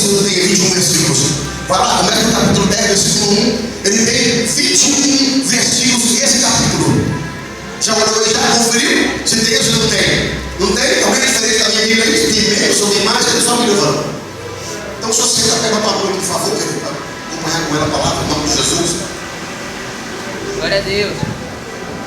você tem 21 versículos. Vai lá, começa no capítulo 10, versículo 1. Ele tem 21 versículos nesse capítulo. Já olhou aí, já conferiu? Se tem ou se não tem? Não tem? Alguém é diferente da minha Bíblia aí? Se tem menos, se alguém mais, ele só me levando. Então, se você está pegando a tua mão, por favor, querido, para acompanhar com ela a palavra, em nome de Jesus. Glória a Deus.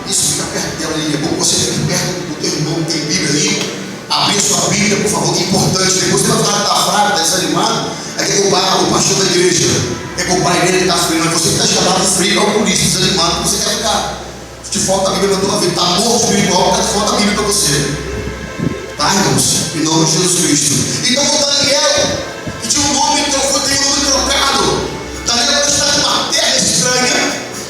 Isso, fica perto dela aí. É bom que você fique perto do teu irmão que tem Bíblia aí. Abrir sua Bíblia, por favor, que é importante. Depois você vai falar que está fraco, está desanimado. É que culpar o pastor da igreja. É culpar a igreja que está frio. Mas você que está chamado de frio, é o polícia, desanimado, você quer ficar. Se te falta a Bíblia na tua vida, está morto espiritual, porque te falta a Bíblia para você. Tá, irmãos? Em nome de Jesus Cristo. Então, o Daniel, que tinha um nome, tem um nome trocado. Daniel está numa terra estranha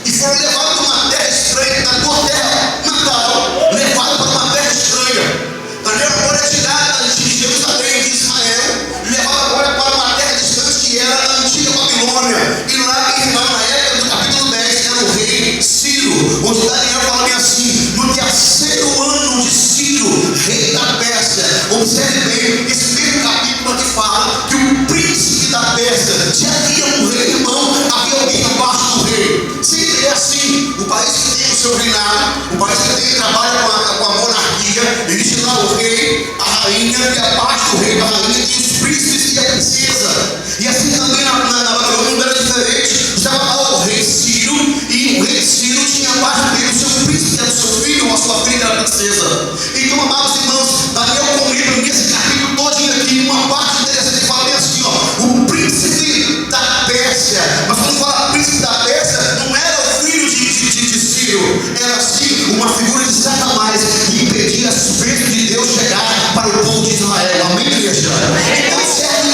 e foi levado para uma terra estranha, da tua terra natal, levado para uma terra estranha. Daniel agora é tirado de Jerusalém, de Israel, levado agora para uma terra distante que era a antiga Babilônia. E lá, na época do capítulo 10, era o rei Ciro, onde Daniel fala bem assim: no terceiro ano de Ciro, rei da Pérsia. Observe bem, esse mesmo capítulo aqui fala que o príncipe da Pérsia, se havia um rei, irmão, havia alguém abaixo do rei. Sempre é assim. O país que tem o seu reinado, o país que trabalha com a monarquia, existe lá o rei, a rainha, e abaixo do rei, da rainha, tem os príncipes e a princesa. E assim também na Babilônia não era diferente. Estava lá o rei Ciro, e o rei Ciro tinha abaixo dele o seu príncipe, que era o seu filho, ou a sua filha, era a princesa. Então, amados irmãos, Daniel comigo nesse capítulo todinho aqui, uma parte interessante, fala bem assim, ó, o príncipe da Pérsia. Mas quando fala príncipe da Pérsia, não era o filho de Ciro, era assim, uma figura de Satanás que impedia as bênçãos de Deus chegar para o povo de Israel. Amém, igreja? Então, certo,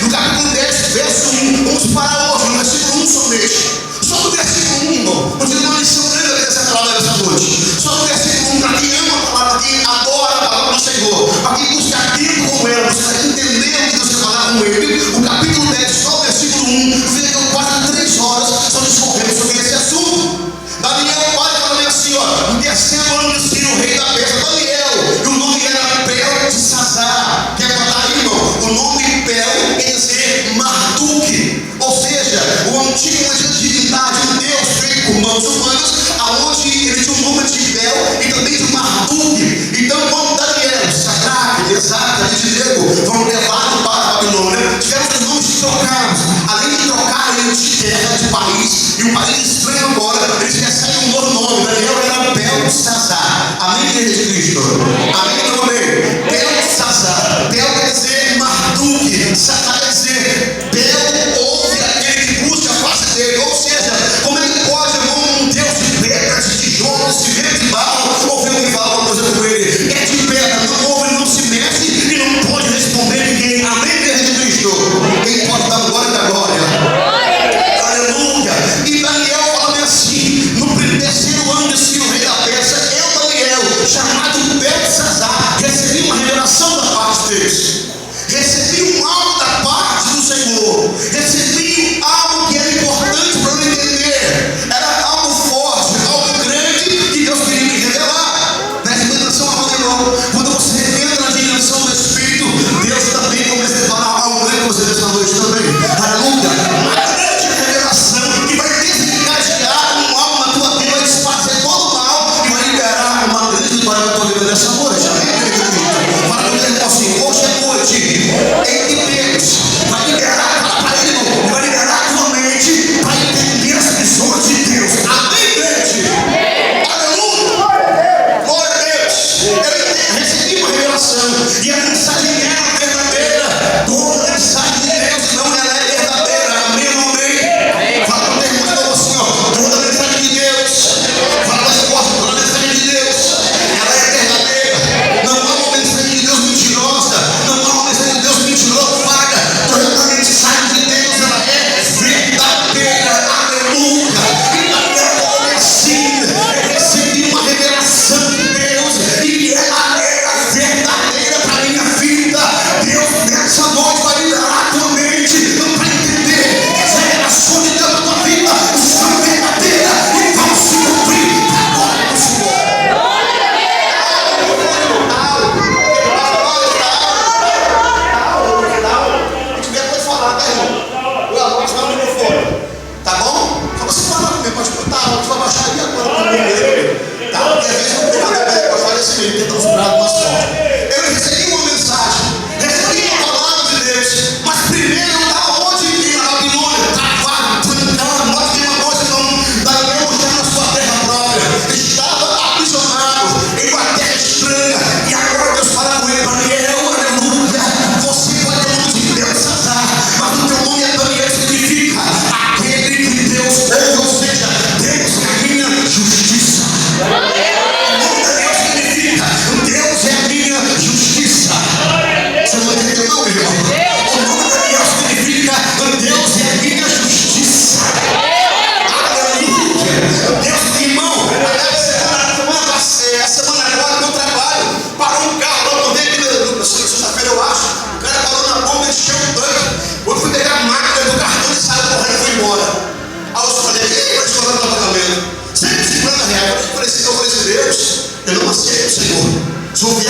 no capítulo 10, verso 1, vamos parar hoje, no versículo 1 somente. Só no versículo 1, irmão, porque não é lição grande aqui dessa palavra dessa noite. Só no versículo 1, para quem ama a palavra, para quem adora a palavra do Senhor, para quem busca tempo com ela, busca entender o que Deus quer falar com ele, o capítulo 10, só o versículo 1, fica quase 3 horas só discorrendo sobre esse assunto. Daniel fala assim, ó, no terceiro ano de Ciro, o rei da Pérsia, Daniel, e o nome era Pel de Sazar. Quer botar aí, irmão? O nome Pel quer dizer Marduk, ou seja, o antigo, uma divindade, um Deus feito por mãos humanas, aonde ele tinha o nome de Pel e também de Marduk. Então, quando Daniel, Sadraque, Mesaque, Abednego foram levados para a Babilônia, tiveram os nomes trocados. Além de trocarem de terra, de país, e um país estranho agora, eles recebem um novo nome. Daniel era Belsazar. Amém, igreja de Cristo? Amém, não amém? Belsazar. Bel quer dizer Marduk. Sazar quer dizer Bel ouve aquele que busca a face dele. Ou seja, como é que pode, irmão, um Deus de pedra, de tijolo, de cimento, de barro, ouvir alguém falar uma coisa com ele? É de pedra, não ouve, não se mexe e não pode responder ninguém. Amém, igreja de Cristo? Quem pode dar glória da glória? Aleluia! E Daniel fala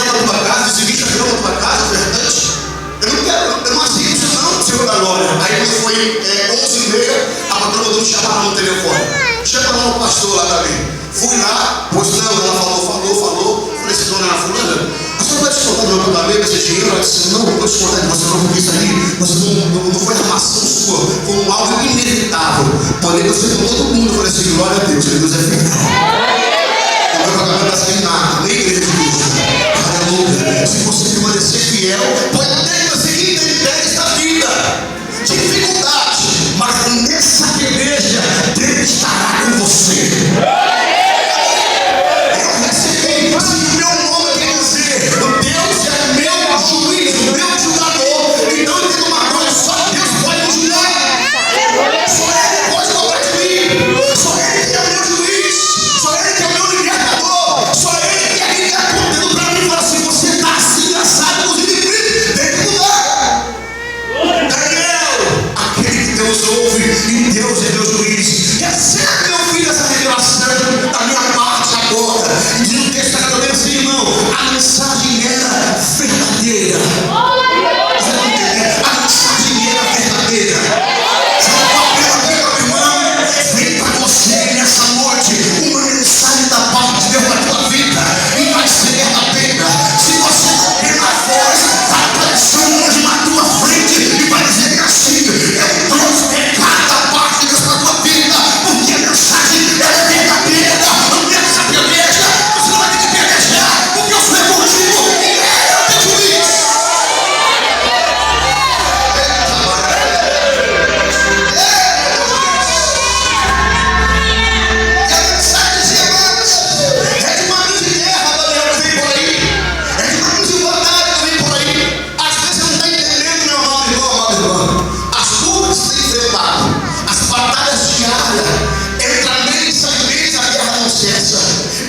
guerra na tua casa, existe a guerra na tua casa, verdade? Eu não aceito isso não, Senhor da glória. Aí quando foi 11h30, a patroa mandou me chamar no telefone. Chega lá no pastor lá também. Fui lá, pois não, ela falou. Falei assim, dona Fulana, a senhora vai descontar do meu pagamento esse dinheiro? Ela disse, não vou descontar de você não, porque isso aí não foi armação sua, foi um algo inevitável. Porém, você com todo mundo. Eu falei assim, glória a Deus, Deus é fiel. O meu pagamento não vai sair nada, nem igreja de Cristo. Aleluia. Se você permanecer fiel, pode até que você entende esta vida. Dificuldade, mas nessa peleja, Deus estará com você. Eu recebi, se o meu nome quer dizer, Deus é meu juiz, meu julgador. Então eu tenho uma coisa, só Deus pode me julgar. Só Ele pode cobrar de mim. Só Ele que é o meu juiz. Só Ele que é o meu libertador. Só Ele que é quem está contando para mim e fala assim, você está assim, assado, inclusive, tem que mudar. Daniel, aquele que Deus ouve e Deus é meu juiz. Recebe, meu filho, essa revelação da minha parte agora. E diz o texto que eu tenho assim, irmão, a mensagem era verdadeira. A mensagem era verdadeira. Sabe qual é a verdadeira, meu irmão? Vem para você nessa noite uma mensagem da parte de Deus na tua vida. E vai ser verdadeira. Se você não tem a voz, vai aparecer um anjo na tua frente e vai dizer que assim, eu trouxe pecado da parte de Deus na tua vida, porque a mensagem é verdadeira. Não nessa peleja, você não vai ter que pelejar, porque eu sou contigo e Ele é o teu juiz. E a mensagem dizia antes, é de uma grande guerra, Daniel, que vem por aí. É de uma grande batalha que vem por aí. Às vezes você não está entendendo, meu amado irmão. As lutas que você tem enfrentado, as batalhas diárias, entra mês, sai mês, a guerra não cessa.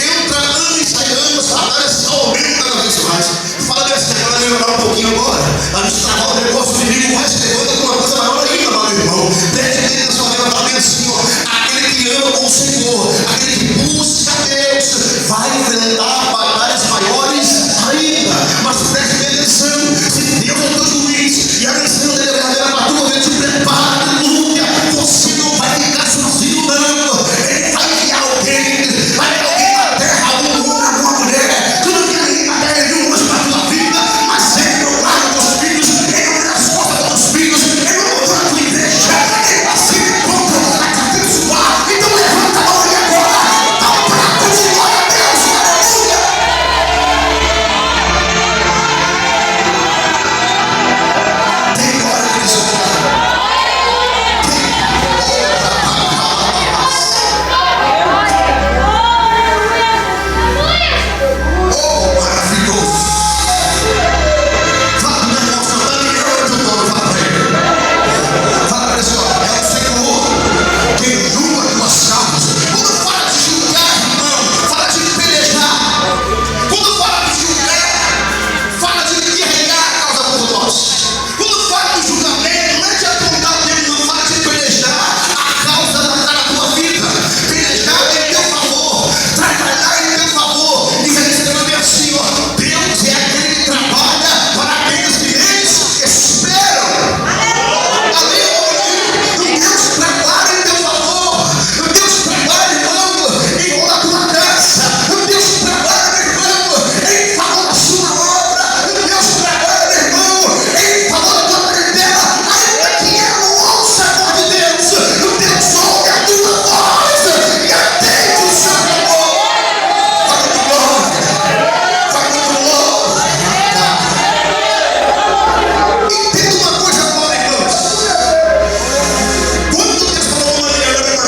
Entra ano e sai ano, as batalhas só aumentam cada vez mais. Fala dessa semana, melhorar um pouquinho agora. A gente travar o negócio, o inimigo vai se levando com uma coisa maior ainda, meu irmão. Preste bem na sua vida, fala bem assim, ó. Aquele que ama com o Senhor, aquele que busca Deus, vai enfrentar batalhas maiores ainda. Mas preste bem atenção, se Deus é o teu juiz e a missão dele é verdadeira para tua vida, te prepara, aleluia. Você não vai ficar sozinho, não. Ele vai enviar alguém, vai ter alguém na terra, algum homem, alguma mulher. Tu não quer ninguém na terra, nenhum anjo para tua vida, mas Ele não larga os teus filhos, Ele não dá as costas dos teus filhos, Ele não mudou a tua igreja, Ele vai se encontrar, vai te abençoar. Então levanta a mão aí agora, dá um prato de glória a Deus, aleluia. Tem glória a Cristo. Oh, maravilhoso. Fala, meu irmão, seu Daniel é teu nome, fala para ele. Fala para ele assim, ó, é o Senhor quem julga as tuas causas. Quando fala de julgar, irmão, fala de pelejar. Quando fala de julgar, fala de guerrear a causa por nós. Quando fala de julgamento, não é de apontar o dedo, não, fala de pelejar a causa da tua vida. Pelejar em teu favor, trabalhar em teu favor. E vai dizer bem assim, ó, Deus é aquele que trabalha para aqueles que eles esperam. Aleluia! Deus trabalha em teu favor. Deus trabalha, irmão, em favor da tua casa. Deus trabalha, irmão, em favor da sua obra. Deus trabalha, irmão, em favor da tua parentela. Ainda que eu não ouça a voz de Deus, Deus ouve a tua voz e atende o seu clamor. Fala de glória. Fala de glória. Entenda uma coisa agora, irmãos. Quando Deus falou uma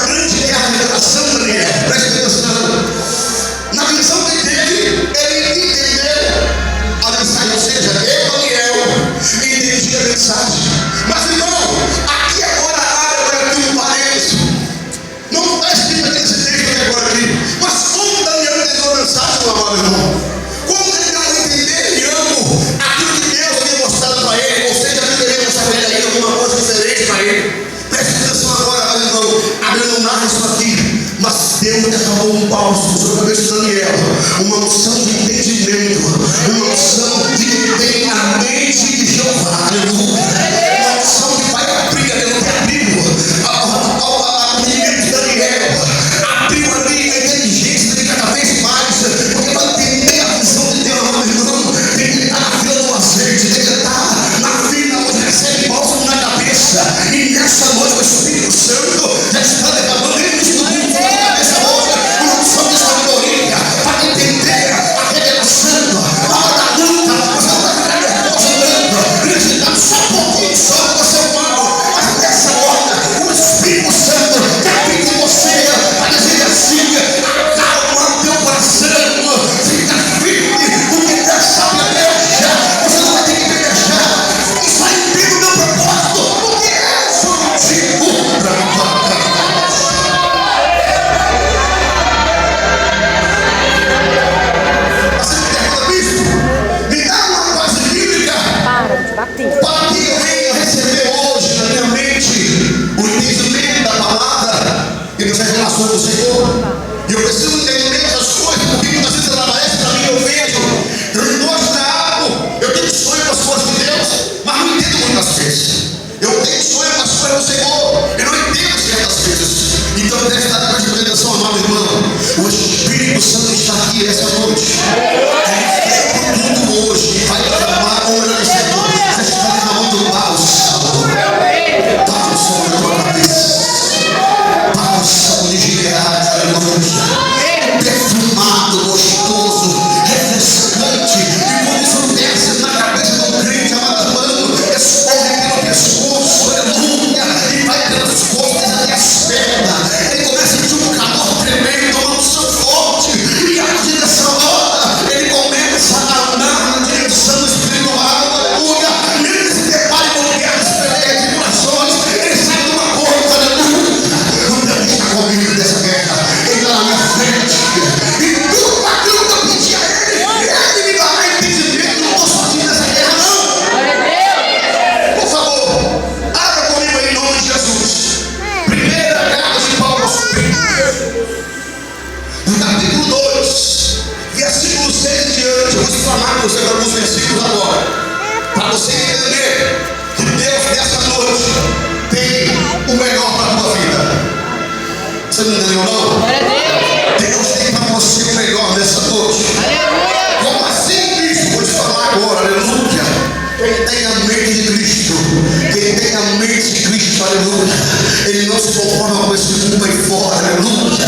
grande guerra de revelação, Daniel, preste atenção. Na visão que teve, ele entendeu a mensagem, ou seja, eu, Daniel, entendi a mensagem. Mas, irmão, aqui agora abre aqui um parênteses. Não está escrito aqui nesse texto aqui agora aqui. Mas como Daniel entendeu a mensagem, meu amado irmão? Como Daniel entendeu aquilo que Deus havia mostrado para ele? Ou seja, Deus havia mostrado para ele alguma coisa diferente para ele. Preste atenção agora, meu irmão. Abre não narra isso aqui. Mas Deus derramou um bálsamo sobre a cabeça de Daniel. Uma unção de entendimento. Uma unção do Senhor. E eu preciso entender essas coisas, porque muitas vezes ela aparece para mim, eu vejo, eu me mostro algo, eu tenho sonho com as coisas de Deus, mas não entendo muitas vezes. Eu tenho sonho com as coisas do Senhor, eu não entendo certas vezes. Então deve estar prestando atenção, amado irmão. O Espírito Santo está aqui essa noite. Ele veio para o mundo hoje, vai clamar o olho do Senhor. Você está derramando bálsamo. Bálsamo na tua cabeça. Bálsamo de Gileade, aleluia. Perfumado, gostoso, refrescante. E quando isso desce na cabeça do crente, amado irmão, escorre pelo pescoço, aleluia. E vai pelas costas até as pernas. Ele começa a sentir um calor tremendo, uma unção forte. E a partir dessa hora, ele começa a andar na direção espiritual, aleluia. Ele se depara com guerras, peleias, tribulações. Ele sabe de uma coisa, aleluia. Deus está comigo dessa guerra. Ele está na minha frente. E tudo aquilo que eu pedi a ele me dará entendimento. Não estou sozinho nessa guerra, não. Por favor, abra comigo em nome de Jesus. Primeira carta de Paulo aos Coríntios, no capítulo 2, versículo 6 em diante. Eu vou explanar com você alguns versículos agora, para você entender que Deus nessa noite tem o melhor para a tua vida. Você não entendeu, não? Glória a Deus. Deus tem para você o melhor nessa noite. Aleluia. Como assim, Cristo? Vou te falar agora, aleluia. Quem tem a mente de Cristo, quem tem a mente de Cristo, aleluia, ele não se conforma com esse mundo aí fora, aleluia.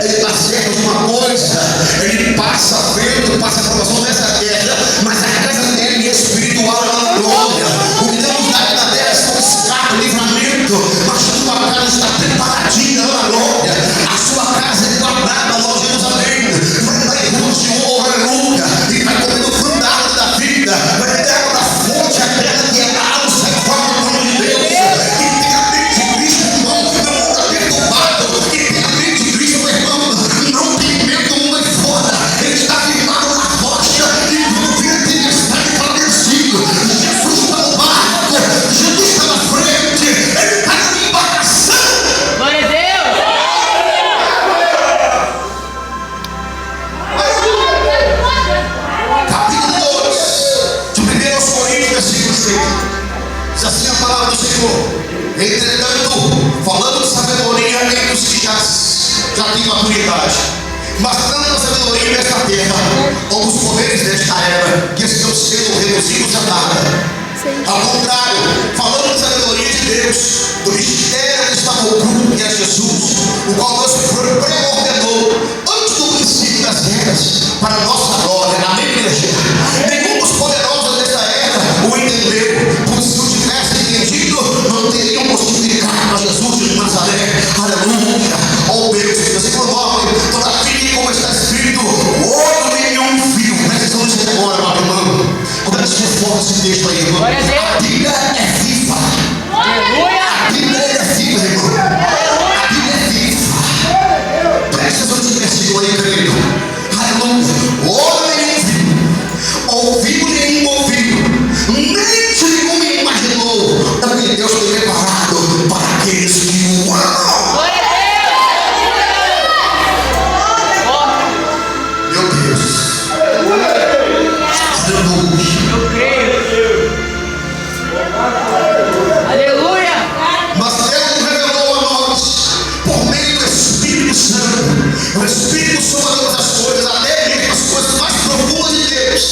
Ele está certo de uma coisa, ele passa vento, passa provação nessa terra, mas a casa dele é espiritual, aleluia. O que Deus dá aqui na terra é só escape, livramento, mas a tua casa está preparadinha, aleluia. A sua casa é guardada, ó Jerusalém, vai dar em ruas de ouro, aleluia, e vai comendo fruto da árvore da vida, vai ter água da fonte, a terra que é a alça e forma do nome de Deus. Quem tem a mente de Cristo, irmão, não está perturbado. Quem tem a mente de Cristo, meu irmão, não tem medo do mundo aí fora. Ele está firmado na rocha e quando vira a tempestade fala vencido. Jesus está no barco, Jesus está na frente, ele está na embarcação. Glória a Deus. Capítulo 2 de 1 aos Coríntios, versículo 6. Diz assim a palavra do Senhor: entretanto, falando de sabedoria entre os que já têm maturidade, mas tanto a sabedoria nesta terra, como os poderes desta era, que estão sendo reduzidos a nada. Ao contrário, falando de sabedoria de Deus, do mistério que estava oculto, que é Jesus, o qual Deus pré-ordenou antes do princípio das eras, para a nossa glória. Amém, igreja? Nenhum dos poderosos dessa era o entendeu, pois se o tivesse entendido, não teriam crucificado a Jesus de Nazaré. Aleluia! Oh Deus, versículo 9: todavia, como está escrito, olho nenhum viu. Presta atenção nisso agora, meu irmão. Como é que se forma esse texto aí, irmão? Glória a Deus. A Bíblia é viva. Aleluia. A Bíblia é viva, irmão. A Bíblia é viva. Presta atenção nesse versículo aí, querido. Aleluia. Olho nenhum viu, ouvido nenhum ouviu, mente nenhuma imaginou o que Deus tem preparado para aqueles que o amam. Glória a Deus. Meu Deus. Aleluia. Eu creio. Aleluia. Mas Deus revelou a nós, por meio do Espírito Santo. O Espírito soma todas as coisas, até mesmo as coisas mais profundas de Deus.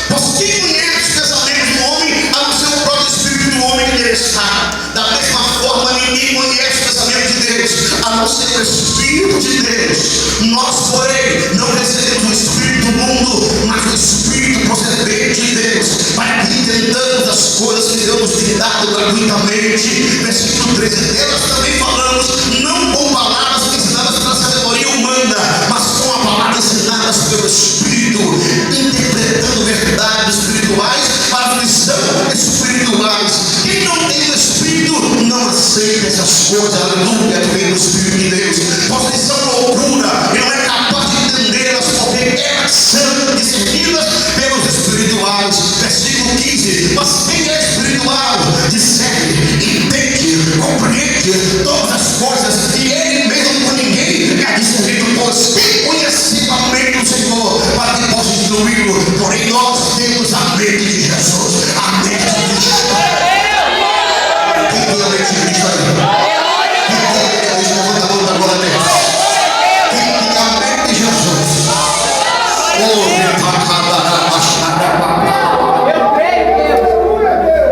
Pois quem conhece os pensamentos do homem, a não ser o próprio Espírito do homem que nele está. Da mesma forma, ninguém conhece os pensamentos de Deus, a não ser o Espírito de Deus. Nós, porém, não recebemos o Espírito do mundo, mas o Espírito procedente de Deus, para que entendamos as coisas que Deus nos tem dado gratuitamente. Versículo 13: delas também falamos, não com palavras ensinadas pela sabedoria humana, mas com a palavra ensinadas pelo Espírito, interpretando verdades espirituais para que são espirituais. Quem não tem o Espírito não aceita essas coisas, aleluia, que vem do Espírito de Deus, pois eles são loucura e não é capaz de entendê-las, porque elas são discernidas pelos espirituais. Versículo 15: mas quem é espiritual discerne, entende, compreende todas as coisas, e ele mesmo por ninguém é tem a mente de Cristo aí? Quem tem a mente de Cristo? Levanta a mão da glória a Deus. Quem tem a mente de Jesus? Eu creio, Deus.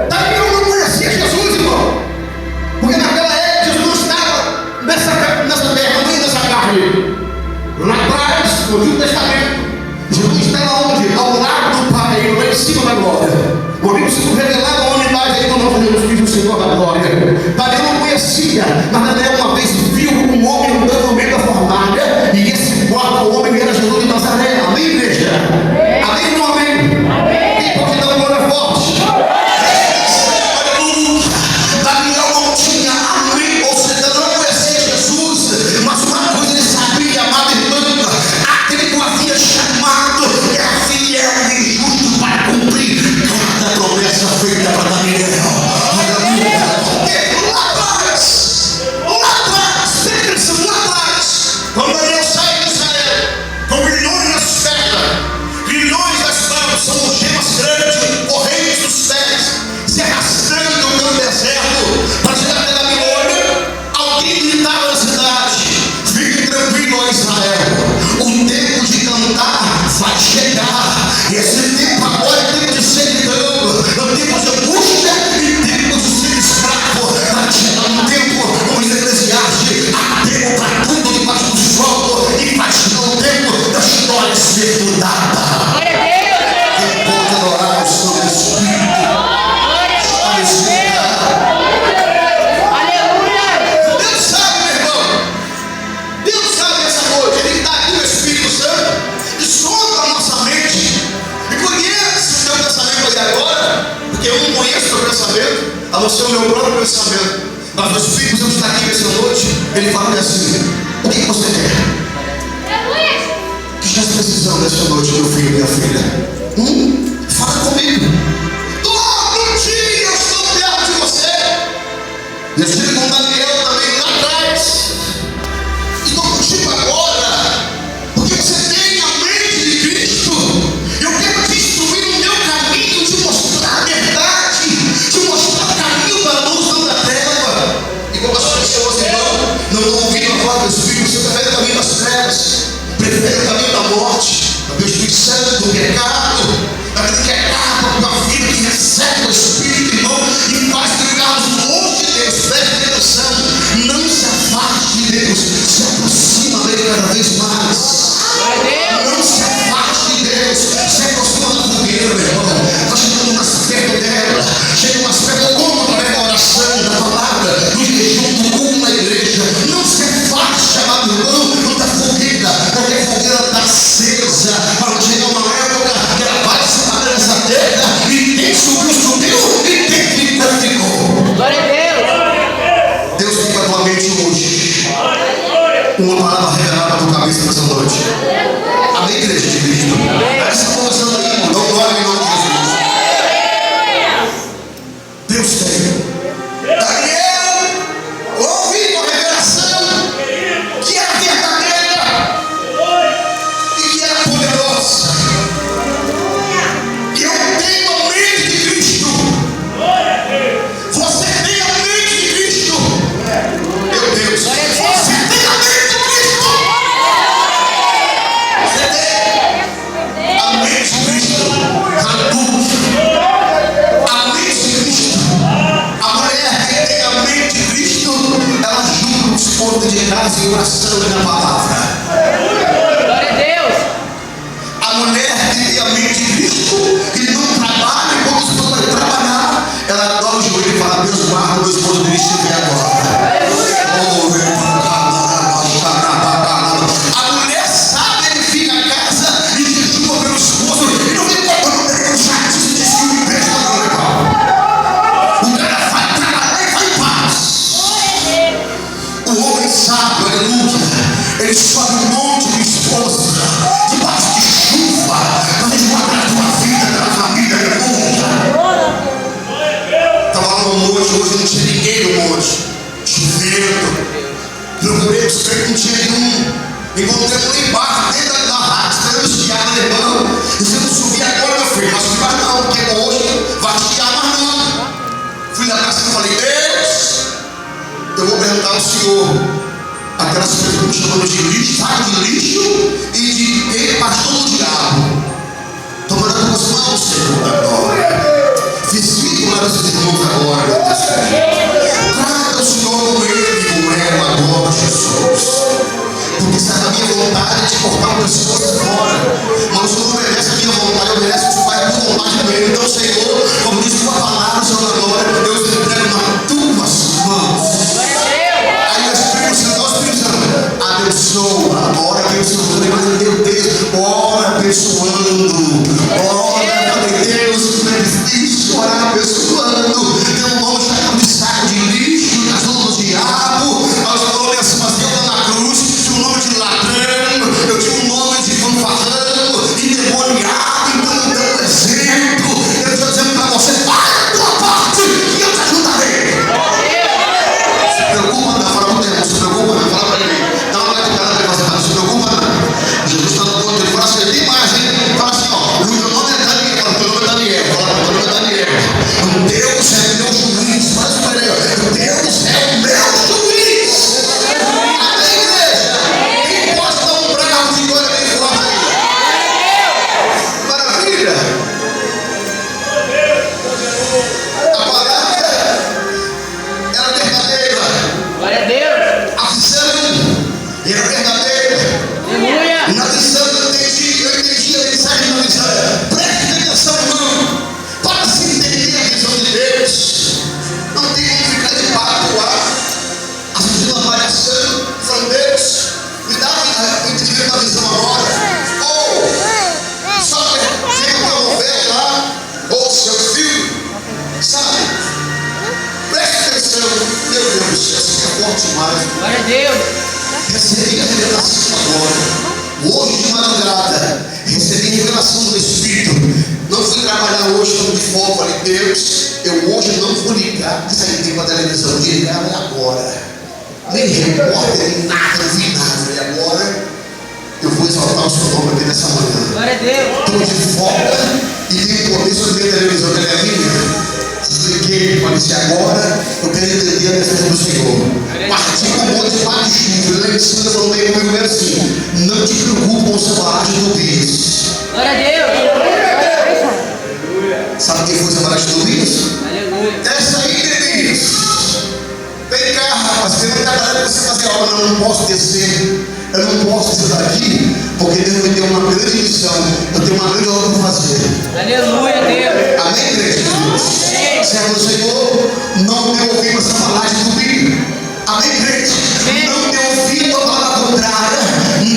Tá que eu não conhecia Jesus, irmão. Porque naquela época Jesus não estava nessa terra, nem nessa carne. Lá atrás, no Antigo Testamento, Jesus estava onde? Ao lado do Pai, lá em cima da glória. O livro se revelava a unidade aí do nosso Jesus Cristo, o Senhor da glória. Daniel não conhecia, mas Daniel uma vez viu um homem andando no meio da fornalha, e esse quarto homem era Jesus de Nazaré. Amém, igreja? Amém ou não amém? Quem pode dar uma glória forte? Aleluia! Daniel não tinha amém, ou seja, não conhecia Jesus, mas uma coisa ele sabia, amado irmão, aquele que o havia chamado era fiel e justo para cumprir cada promessa feita para Daniel. Aleluia! Porque lá atrás, presta atenção, lá atrás, quando Daniel sai de Israel, com grilhões nas pernas, grilhões das mãos, são gemas grandes, correntes dos pés, se arrastando pelo deserto para chegar até Babilônia, alguém gritava na cidade: fique tranquilo, ó Israel, o tempo de cantar vai chegar. E esse tempo agora é tempo de servidão, é tempo de angústia e tempo de ser escravo. Vai chegar um tempo, como diz Eclesiastes, há tempo para tudo debaixo do sol, e vai chegar um tempo da história ser mudada. Glória a Deus. Quem pode adorar o Santo Espírito? Glória a Deus. Aleluia. Deus sabe, meu irmão. Deus sabe essa noite. Ele está aqui no Espírito Santo e sonda a nossa mente e conhece o teu pensamento aí agora, porque eu não conheço o teu pensamento, a não ser o meu próprio pensamento. Mas o Espírito Santo está aqui nessa noite. Ele fala assim: o que você quer? Que estás precisando nessa noite, meu filho e minha filha? Fala comigo. Todo dia eu estou perto de você. Eu estive com Daniel também lá atrás. E estou contigo agora. Porque você tem a mente de Cristo. Eu quero te instruir no meu caminho, te mostrar a verdade, te mostrar o caminho da luz, não da treva. E como as pessoas, irmão, não estão ouvindo a voz do Espírito, você prefere o caminho das trevas, prefere o caminho da morte, do Espírito Santo, do pecado, daquele que é carro para a vida, que recebe o Espírito, irmão, e faz ligarmos longe de Deus. Preste atenção, não se afaste de Deus, se aproxima dele cada vez mais. Não se afaste de Deus, se aproxima da fogueira, meu irmão. Está chegando mais perto dela, chega mais perto como da oração, da palavra, do jejum, do culto na igreja. Não se afaste, amado irmão, da fogueira, porque a fogueira está acesa para chegar uma época que ela vai se matar nessa terra, e quem subiu, e quem ficou. Glória a Deus. Deus fica com a mente hoje. Uma palavra revelada por cabeça nessa noite. Amém, igreja de Cristo? Essa conversando aí, irmão. Não glória em nome de Jesus. Deus tem. Daniel, ouvi uma revelação que era verdadeira e que era poderosa. E eu tenho a mente de Cristo. Você tem a mente de Cristo. Meu Deus. Você tem a mente de Cristo. Você tem a mente de Cristo. A mente de Cristo. A mulher que tem a mente de Cristo, ela julga os pontos de casa em oração e na palavra. Glória a Deus. A mulher que tem a mente de Cristo, que não trabalha, e quando você vai trabalhar, ela dobra o joelho e fala: Deus guarda o meu esposo de estiver agora. A mulher sabe, ele fica em casa e jejua pelo esposo, e não vem contando pelo chatice de ciúme, beijo, não, irmão. O cara vai trabalhar e vai em paz. O homem sabe, aleluia, ele sobe um monte de esposa, debaixo de chuva, para resguardar a tua vida, da família, aleluia. Estava lá no monte, hoje não tinha ninguém no monte, chovendo. Procurei os três, não tinha nenhum. Encontrei um embaixo, dentro da rádio, esperando estiar, irmão. E se não subir agora, meu filho, mas subir mais não, porque hoje vai estiar mais não. Fui lá pra cima e falei: Deus, apresentar ao Senhor aquelas coisas que eu chamo de lixo, saco de lixo e de pastor do diabo. Toma nas tuas mãos, Senhor da glória. Visite lá os irmãos agora, meu Deus. Traga o Senhor com ele, com ela agora, Jesus. Porque sabe a minha vontade de cortar o pescoço fora. Mas o Senhor não obedece a minha vontade, obedece o Senhor vai por vontade dele. Então, Senhor, como diz tua palavra, Senhor da glória, eu te entrego nas tuas mãos. Aí o Espírito Santo, abençoa. Ora abençoando, mas meu Deus, ora abençoando. Ora, meu Deus, não é difícil orar abençoando. Tem um nome chamado de saco de lixo, nas mãos do diabo. Nós falamos assim, mas Deus na cruz, tinha um nome de ladrão, eu tinha um nome de fanfarrão, endemoniado. Então eu dou um exemplo. Eu estou dizendo para você, vai a tua parte e eu te ajudarei. Se preocupa, não, fala com Deus, se preocupa, não, fala para ele. Dá uma laticada para você, não se preocupa, não. Jesus está no ponto, ele fala assim, tem mais, hein? Fala assim, ó, o meu nome é Daniel, o teu nome é Daniel, fala para o teu nome é Daniel. O Deus é meu juiz, fala isso para ele, o Deus é o meu juiz. Amém, igreja? Quem pode dar um bravo de glória bem forte aí? Maravilha! A palavra era verdadeira. Glória a Deus. A visão era verdadeira. Aleluia. Na visão eu entendi a mensagem da visão. Preste atenção, irmão, para se entender a visão de Deus. Não tem como ficar de papo lá, assistindo uma variação, falando, Deus, me dá o entendimento da visão agora. Ou só ver uma novela lá, ou seu filho, sabe? Preste atenção, meu Deus, isso é forte demais. Glória a Deus. Recebi a revelação agora. Hoje de madrugada, recebi a revelação do Espírito. Não fui trabalhar hoje, como de fogo. Falei, Deus, eu hoje não vou ligar. Isso aí tem para a televisão. Ligar é agora. Nem repórter, nem nada, não vi nada. Falei, agora eu vou exaltar o seu nome aqui nessa manhã. Glória a Deus. Estou de folga e tenho poder sobre a televisão, que ela é minha. Desliguei, falei assim, agora eu quero entender a mensagem do Senhor. Parti com um monte de parte de chuva. Lá em cima eu falei comigo assim, não te preocupe com o seu barragem do Tobias. Glória a Deus. Sabe quem foi essa barragem do Tobias? Aleluia. Essa aí, Denis. Vem cá, rapaz, você não está para você fazer obra, eu não posso descer. Eu não posso descer daqui, porque Deus me deu uma grande missão. Eu tenho uma grande obra para fazer. Aleluia, Deus. Amém, igreja de Deus? Servo do Senhor, não dê ouvido essa barragem do Bíblia. Amém, igreja? Não dê ouvido a palavra contrária.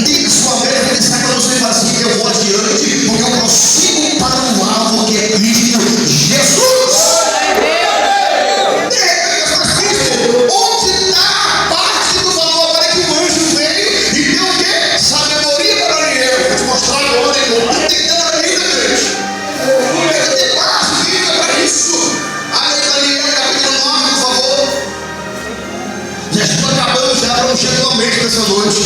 Diga sua mente, ele sabe que eu não sei assim, eu vou adiante, porque eu prossigo para o alvo que é Cristo Jesus. Onde está a parte do valor para que o anjo veio e deu o quê? Sabedoria para Daniel. Vou te mostrar agora, irmão. Não tem nada na vida, gente. Ele tem quase vida para isso. Aí, Daniel, capítulo 9, por favor. Já estou acabando já, para não chegar no mente dessa noite.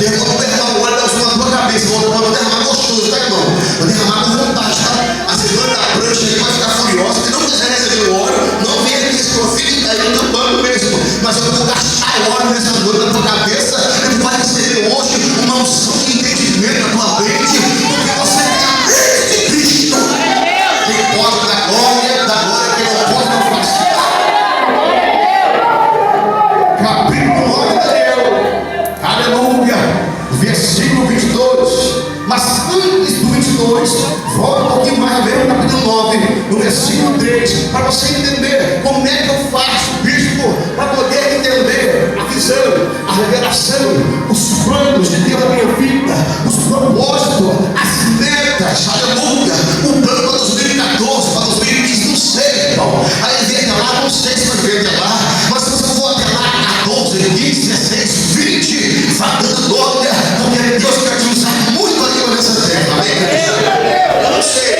Irmão, vou derramar o óleo da sua cabeça. Vou derramar gostoso, tá, irmão? Vou derramar com vontade, tá? A segunda da prancha aí vai ficar furiosa. Se não quiser receber o óleo, não venha aqui, se for filho, aí eu tô banco mesmo. Mas eu vou gastar o óleo nessa noite na tua cabeça. E vai receber hoje uma unção de entendimento na tua mente. Porque você tem a mente de Cristo. Quem pode dar glória, quem não pode não faz. Capítulo 9 de Daniel. Aleluia. Versículo 22. Mas antes do 22, volta um pouquinho mais a ver o capítulo 9, no versículo 3, para você entender como é que eu faço, bispo, para poder entender a visão, a revelação, os planos de Deus na minha vida, os propósitos, as metas, aleluia, o plano para 2014, para 2015, não sei, irmão. Aí vem até lá, não sei se vai vir até lá, mas se você for até lá, 14, 15, 16, 20, vai dando glória, porque Deus quer te usar muito ali nessa terra, amém, igreja? Eu não sei.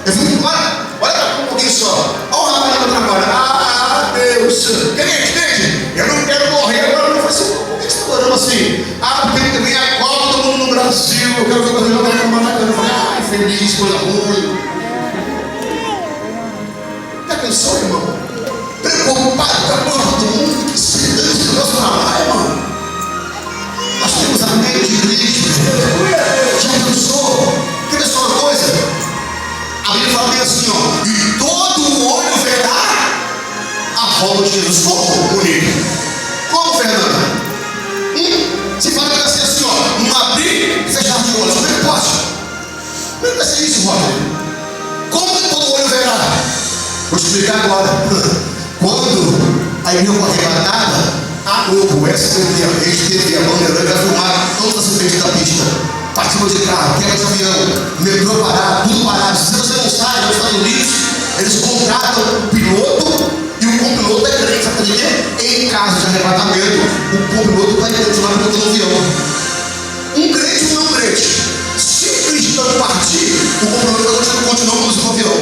Eu fico embora, olha um pouquinho só. Olha o rapaz que trabalha. Ah, Deus. Entende? Eu não quero morrer agora. Não vai ser. Por que você está orando assim? Ah, porque também a Copa do Mundo no Brasil. Eu quero ver você jogar com o Maracanã. Eu falei, ai, feliz, coisa ruim. Já pensou, irmão? Preocupado com a Copa do Mundo, que se dança. volta de Jesus. Como, bonito? Como, Fernanda? Se fala que vai ser assim, ó, um abrir e fechar de olhos. Como é que pode? Como é que vai ser isso, Roger? Como que todo olho verá? Vou te explicar agora. Quando a igreja foi arrebatada, a Globo, SBT, a Rede TV, a Bandeirante vai filmar todas as frentes da pista. Partiu de carro, quebra de avião, metrô parado, tudo parado. Se você não sabe, nos Estados Unidos, eles contratam o piloto e o copiloto é crente. Sabe por quê? Em caso de arrebatamento, o copiloto vai continuar pilotando o avião. Um crente ou não crente. Se o cristão partir, o copiloto vai continuar conduzindo o avião.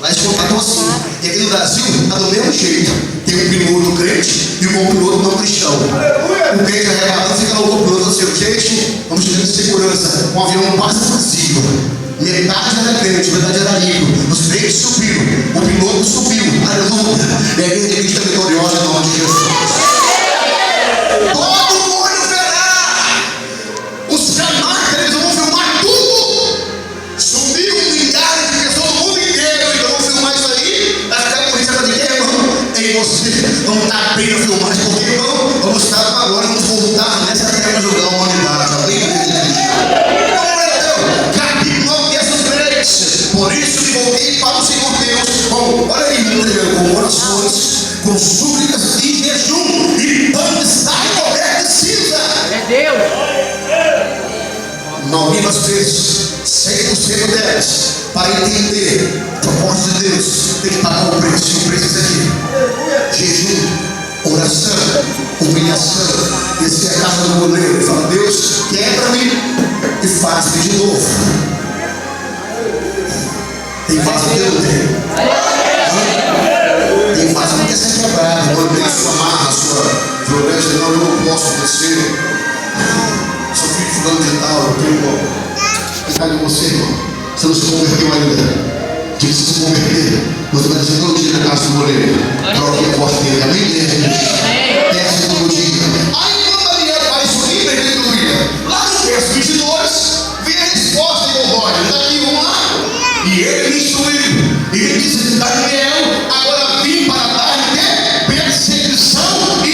Lá eles contratam assim. E aqui no Brasil está do mesmo jeito. Tem um piloto crente e um copiloto não cristão. O crente arrebatado fica no copiloto assim, gente, vamos ter segurança. Um avião quase vazio. Metade era crente, metade era rico. Os crentes subiram, o piloto subiu. Aleluia. E a igreja está vitoriosa em nome de Jesus. Todo olho verá. Os canais, eles vão filmar tudo. Subiu milhares de pessoas do mundo inteiro. Então vão filmar isso aí. Vai ficar por isso de quê, irmão? Em você. Vamos estar bem na filmagem, porque, irmão, vamos estar agora, vamos voltar nessa terra jogar a humanidade. Amém? Por isso que voltei para o Senhor Deus, olha aí, com orações, com súplicas e jejum, e pão de sal coberto de cinza. É Deus. Algumas vezes, 100% delas, para entender o propósito de Deus, tem que pagar o preço. O preço é aqui: jejum, oração, humilhação. Esse é a casa do goleiro. Ele fala: Deus, quebra-me e faz-me de novo. Tem fase que eu tenho. Tem fase que quer ser quebrado. Quando tem sua marra, sua violência, não, eu não posso vencer. Sou filho de fulano de tal, eu tenho que cadê você, irmão? Você não se converteu ainda. Que se converter, você vai dizer todo dia na casa do goleiro. Troque a porta dele, amém, igreja? Peça todo dia. Aí quando a mulher faz isso aí, aleluia. Lá no verso 22, vem a resposta de Roger. Daqui vamos lá. E ele me instruiu. E ele disse: Daniel, agora vim para dar perseguição e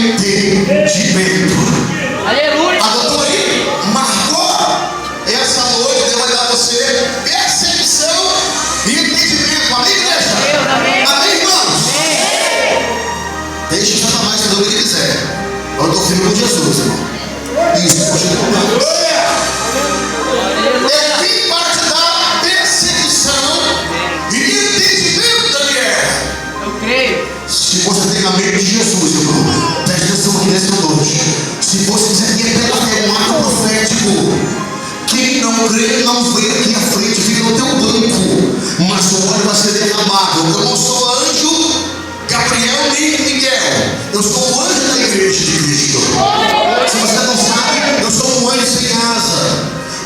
entendimento. Aleluia. Adotou aí? Marcou? Essa noite Deus vai dar a você perseguição e entendimento. Amém, igreja? Amém. Amém, irmãos? Deixe Satanás fazer o que ele quiser. Eu estou firme com Jesus, irmão. Isso, continua. Eu vim para te dar perseguição e entendimento, Daniel. Eu creio. Se você tem a mente de Jesus, irmão, preste atenção aqui nessa noite. Se você quiser ter pela fé um ato profético, quem não crê não vem aqui à frente, fica no teu banco, mas o óleo vai ser derramado. Eu não sou anjo Gabriel nem Miguel, eu sou o anjo da igreja de Cristo. Se você não sabe, eu sou um anjo sem asa.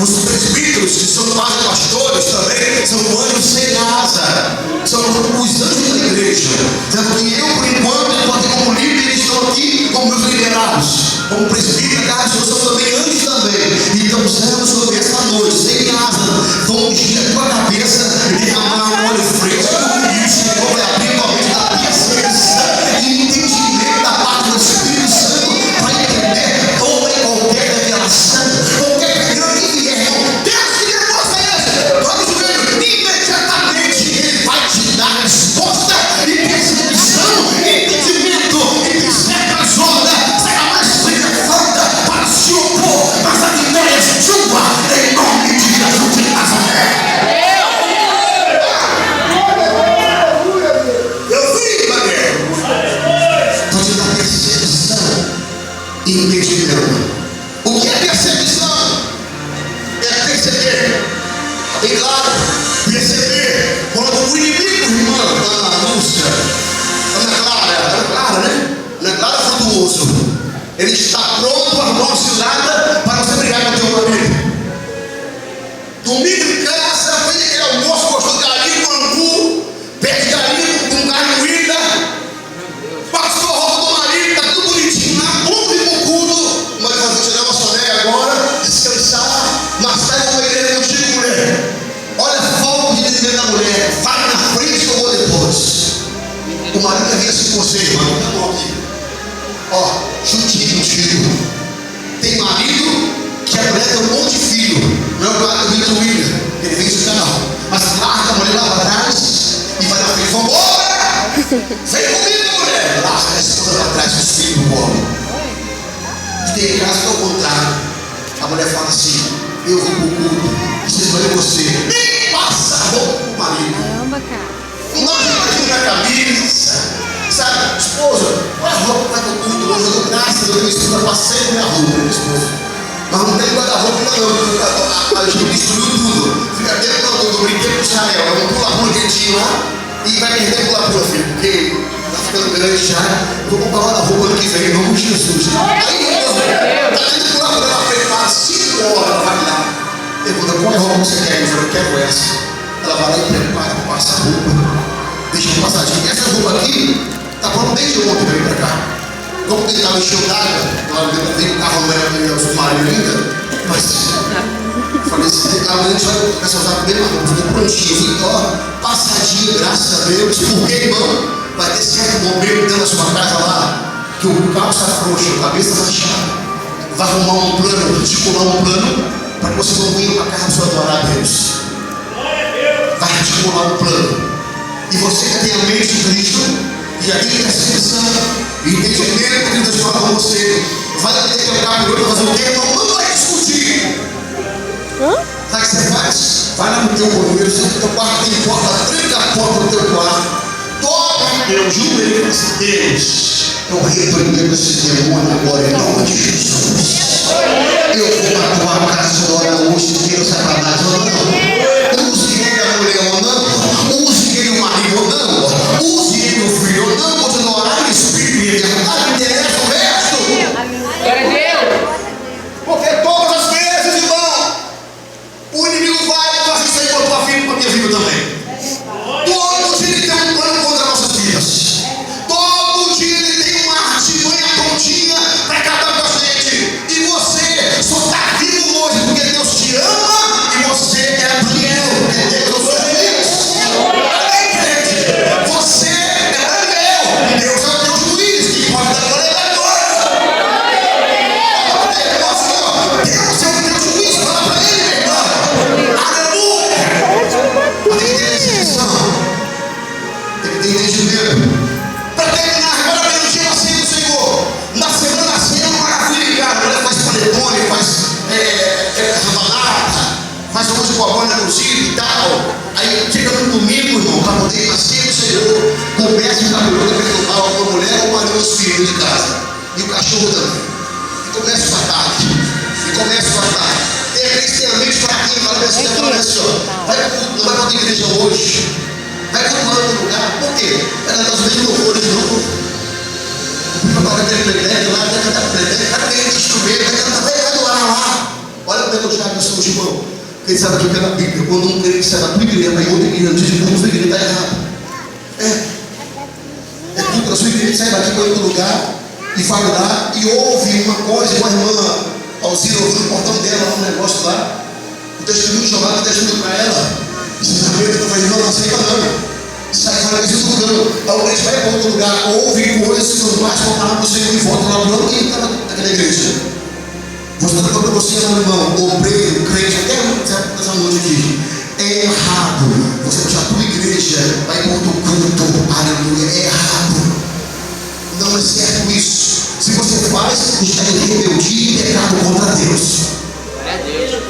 Os presbíteros, que são quase pastores também, são anjos sem asa. São os anjos da igreja. Sendo que eu, por enquanto, estou aqui como líder, eles estão aqui como meus liderados. Como presbítero, cara, eu sou também anjos também. Então, servos sobre essa noite, sem asa, vão ungir a tua cabeça e derramar um óleo fresco. E o Senhor vai abrir tua mente da perseguição e entendimento da parte do Espírito Santo para entender toda e qualquer revelação, qualquer grande. Imediatamente Ele vai te dar resposta e perseguição você, irmão, tá bom aqui. Ó, juntinho contigo. Tem marido que a mulher tem um monte de filho. Não é o lado do William, ele vem de carro. Mas larga a mulher lá para trás e vai na frente. Vambora! Vem comigo, mulher! Larga a esposa lá atrás com os filhos do homem. E tem casos que é o contrário. A mulher fala assim: eu vou pro culto, vocês vão ver você. Nem passa a roupa pro marido. Caramba, cara. Não aqui na camisa. Sabe, esposa, qual é a roupa que vai pro culto hoje? Eu dou graças, eu esposa, passei minha roupa, minha esposa. Mas não tem guarda-roupa ainda não. A gente destruiu tudo. Fica dentro do brinquedo do Israel. Eu vou pular por dentinho lá e vai perder pula, filho. Porque tá ficando grande já. Eu vou comprar guarda-roupa ano que vem, em nome de Jesus. Aí, tá tendo pular por ela, prepara 5 horas, vai lá. Pergunta, qual é a roupa que você quer? Eu falei, eu quero essa. Ela vai lá e prepara, passa a roupa. Deixa eu passadinho. Essa roupa aqui tá pronta desde ontem pra vir pra cá. Como que ele estava enchendo d'água, veio o carro, não era submarino ainda, mas falei assim, a gente vai começar a usar a mesma roupa, ficou prontinho, ó, passadinho, graças a Deus, porque, irmão, vai ter certo momento dentro da sua casa lá, que o carro está frouxo, a cabeça rachada, vai arrumar um plano, articular um plano, para que vocês não venham para casa para adorar a Deus. Vai articular um plano. E você que tem a mente de Cristo, e aqui tem percepção, entendimento que Deus fala com você, vai ter que trocar por outro, fazer o quê? Não vai discutir. Sabe o que você faz? Vai lá no teu banheiro, você no teu quarto tem porta, tranca a porta do teu quarto, toca em Deus, jura ele assim, Deus, eu repreendo esse demônio agora em nome de Jesus. Eu vou na tua casa adorar hoje, porque Satanás ou não. Use ele a mulher ou não, use ele o marido ou não, use ele o filho ou não, continua orar em espírito e em verdade, interessa o resto. Glória a Deus. Porque todas as vezes, irmão, o inimigo vai fazer isso aí para a tua vida e para a minha vida também. Todo dia ele tem um plano contra nossas vidas. Todo dia ele tem uma artimanha prontinha para acabar com a gente. E você só está vivo hoje porque Deus te ama e você é Daniel, porque Deus é o seu juiz. Amém, crente? Você é Daniel e Deus é o teu juiz, que pode dar glória e dar glória. Deus é o teu juiz, fala para ele, meu irmão. Aleluia! Mas tem que ter essa lição. Tem que ter entendimento. Para terminar, agora pelo dia da ceia do Senhor. Na semana da ceia é uma maravilha, cara. A mulher faz panetone, faz rabanada, faz um monte de cobona cozida e tal. Aí chega no domingo, irmão, para poder ir na ceia do Senhor, começa a cabelo, perturbar uma mulher ou uma dos filhos de casa. E o cachorro também. E começa o ataque. E começa o ataque. Tem aqueles que têm a mente fraquinha, fala assim, não vai para a igreja hoje. Vai cultuando no lugar. Por quê? Ela está nos mesmos louvores de novo. Agora tem pretende lá, vai cantar pretende, vai ter instrumento, vai cantar, vai adorar lá. Olha o pelo Tiago, seu irmão. Quem sabe aqui pela Bíblia, quando um crente sai da tua igreja, vai em outra igreja, diz que vamos da igreja, está errado. É tudo da sua igreja, sai daqui para outro lugar e vai lá e ouve uma coisa, uma irmã Alzira ouviu no portão dela, um negócio lá. O testemunho chamado, o testemunho para ela. E você sabe que eu falei, não aceita não. Sai fora desse lugar. Aí o crente vai para outro lugar, ouve coisas que os mais vão parar para você e volta lá para quem está naquela igreja. Vou estar falando para você, meu irmão, obreiro, crente, até essa noite aqui. É errado você puxar a tua igreja, vai para outro canto, aleluia, é errado. Não é certo isso. Se você faz, está em rebeldia e pecado contra Deus. Glória a Deus.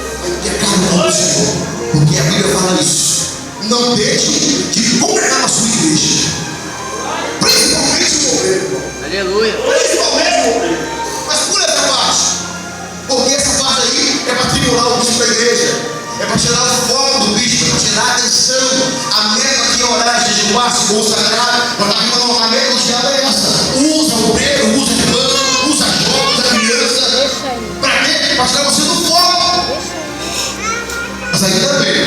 Pecado contra o Senhor. Porque a Bíblia fala isso. Não deixe de congregar na sua igreja. Principalmente o obreiro. Aleluia. Principalmente o obreiro. Mas por essa parte. Porque essa parte aí é para tribunal o bispo da igreja. É para tirar o foco do bispo, é para tirar a atenção. A meta que é orar, jejuar, se consagrar, para estar falando, a meta do diabo é essa. Usa o obreiro, usa a irmã, usa a jovem, usa a criança. Para quê? Para tirar você do foco. Mas ainda bem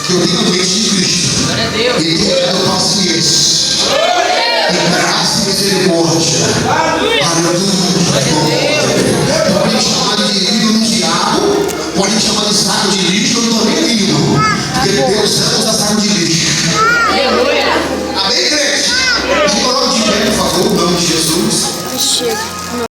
que eu tenho a mente de Cristo. Glória a Deus. E tenho paciência. E graça e misericórdia. Aleluia. Pode me chamar de lírio no diabo, pode me chamar de saco de lixo, eu não estou nem aí, irmão. Porque Deus ama usar saco de lixo. Aleluia. Amém, crente? Me coloque de pé, por favor. chega.